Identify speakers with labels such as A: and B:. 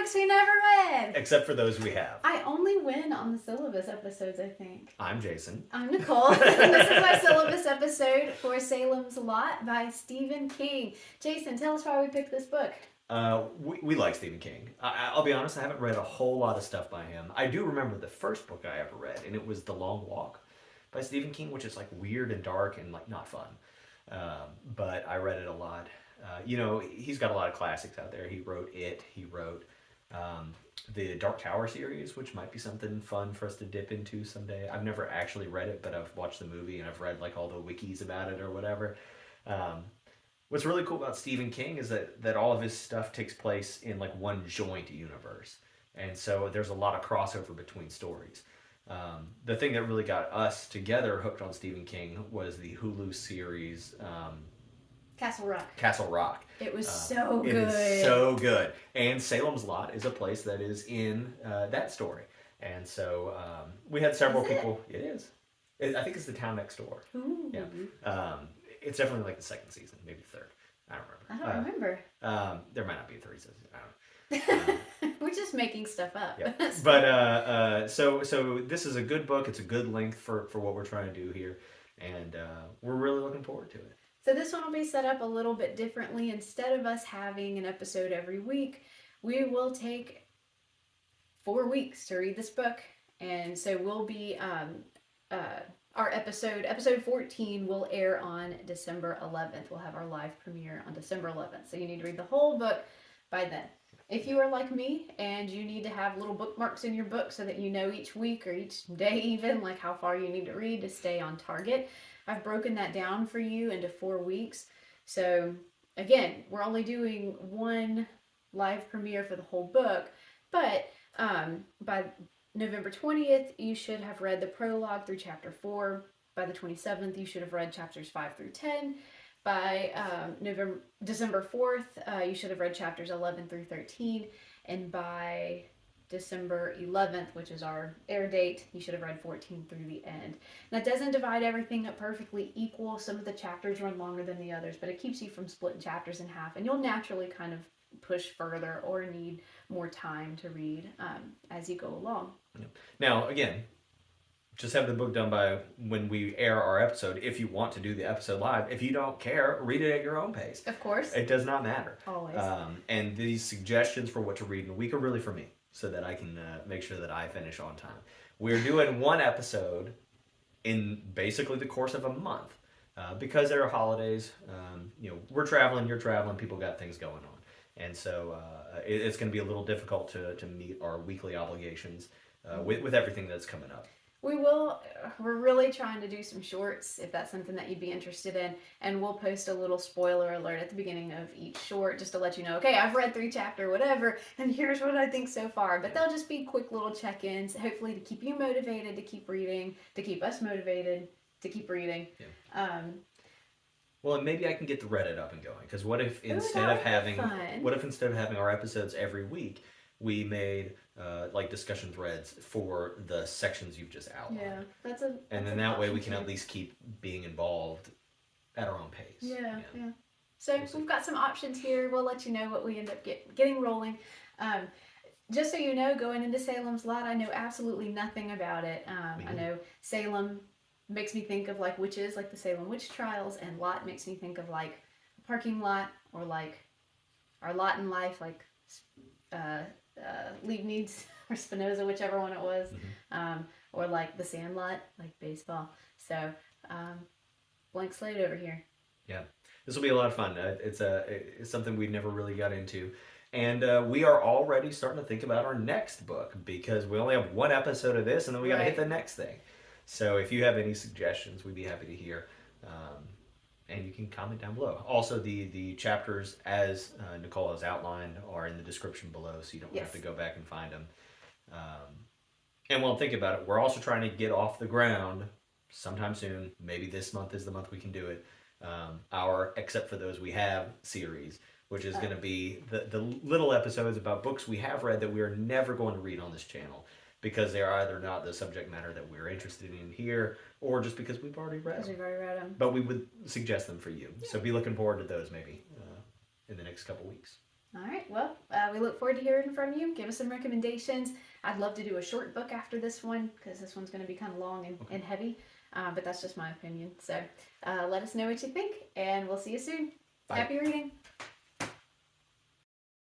A: books we never read.
B: Except for those we have.
A: I only win on the Syllabus episodes, I think.
B: I'm Jason.
A: I'm Nicole. And this is our Syllabus episode for Salem's Lot by Stephen King. Jason, tell us why we picked this book.
B: We like Stephen King. I'll be honest, I haven't read a whole lot of stuff by him. I do remember the first book I ever read, and it was The Long Walk by Stephen King, which is like weird and dark and like not fun. But I read it a lot. He's got a lot of classics out there. He wrote It. He wrote the Dark Tower series, which might be something fun for us to dip into someday. I've never actually read it, but I've watched the movie and I've read like all the wikis about it or whatever. What's really cool about Stephen King is that all of his stuff takes place in like one joint universe. And so there's a lot of crossover between stories. The thing that really got us together hooked on Stephen King was the Hulu series
A: Castle Rock. It was so good.
B: It is so good. And Salem's Lot is a place that is in that story. And so we had several people. It is. I think it's the town next door.
A: Ooh.
B: Yeah. It's definitely like the second season, maybe third. I don't remember. There might not be a third season. I don't know.
A: We're just making stuff up.
B: Yeah. But so this is a good book. It's a good length for what we're trying to do here, and we're really looking forward to it.
A: So this one will be set up a little bit differently. Instead of us having an episode every week, we will take 4 weeks to read this book, and so we'll be our episode 14 will air on December 11th. We'll have our live premiere on December 11th. So you need to read the whole book by then. If you are like me and you need to have little bookmarks in your book so that you know each week or each day even, like how far you need to read to stay on target, I've broken that down for you into 4 weeks. So again, we're only doing one live premiere for the whole book, but by November 20th, you should have read the prologue through chapter 4. By the 27th, you should have read chapters 5 through 10. By December 4th, you should have read chapters 11 through 13. And by December 11th, which is our air date, you should have read 14 through the end. That doesn't divide everything up perfectly equal. Some of the chapters run longer than the others, but it keeps you from splitting chapters in half. And you'll naturally kind of push further or need more time to read as you go along.
B: Now, again, just have the book done by when we air our episode. If you want to do the episode live, if you don't care, read it at your own pace.
A: Of course.
B: It does not matter.
A: Always.
B: And these suggestions for what to read in a week are really for me, so that I can make sure that I finish on time. We're doing one episode in basically the course of a month because there are holidays. We're traveling, you're traveling, people got things going on. And so it's going to be a little difficult to meet our weekly obligations with everything that's coming up.
A: We're really trying to do some shorts if that's something that you'd be interested in. And we'll post a little spoiler alert at the beginning of each short just to let you know, okay, I've read 3 chapters, whatever, and here's what I think so far. But they'll just be quick little check-ins, hopefully to keep you motivated to keep reading, to keep us motivated to keep reading.
B: Yeah. Well, and maybe I can get the Reddit up and going. Because what if instead of having our episodes every week, we made like discussion threads for the sections you've just outlined?
A: Yeah,
B: and then that way we can at least keep being involved at our own pace.
A: Yeah. So we've got some options here. We'll let you know what we end up getting rolling. Just so you know, going into Salem's Lot, I know absolutely nothing about it. I know Salem makes me think of like witches, like the Salem witch trials, and lot makes me think of like a parking lot or like our lot in life, like Leibniz or Spinoza, whichever one it was, or like the Sandlot, like baseball. So blank slate over here.
B: Yeah, this will be a lot of fun. It's something we never really got into. And we are already starting to think about our next book because we only have one episode of this and then we got to hit the next thing. So if you have any suggestions, we'd be happy to hear. And you can comment down below. Also, the chapters, as Nicole has outlined, are in the description below, so you don't have to go back and find them. And while think about it, we're also trying to get off the ground sometime soon. Maybe this month is the month we can do it. Our Except for Those We Have series, which is going to be the little episodes about books we have read that we are never going to read on this channel. Because they are either not the subject matter that we're interested in here, or just because we've already read them. But we would suggest them for you. Yeah. So be looking forward to those maybe in the next couple weeks.
A: All right. Well, we look forward to hearing from you. Give us some recommendations. I'd love to do a short book after this one because this one's going to be kind of long and heavy. But that's just my opinion. So let us know what you think, and we'll see you soon.
B: Bye.
A: Happy reading.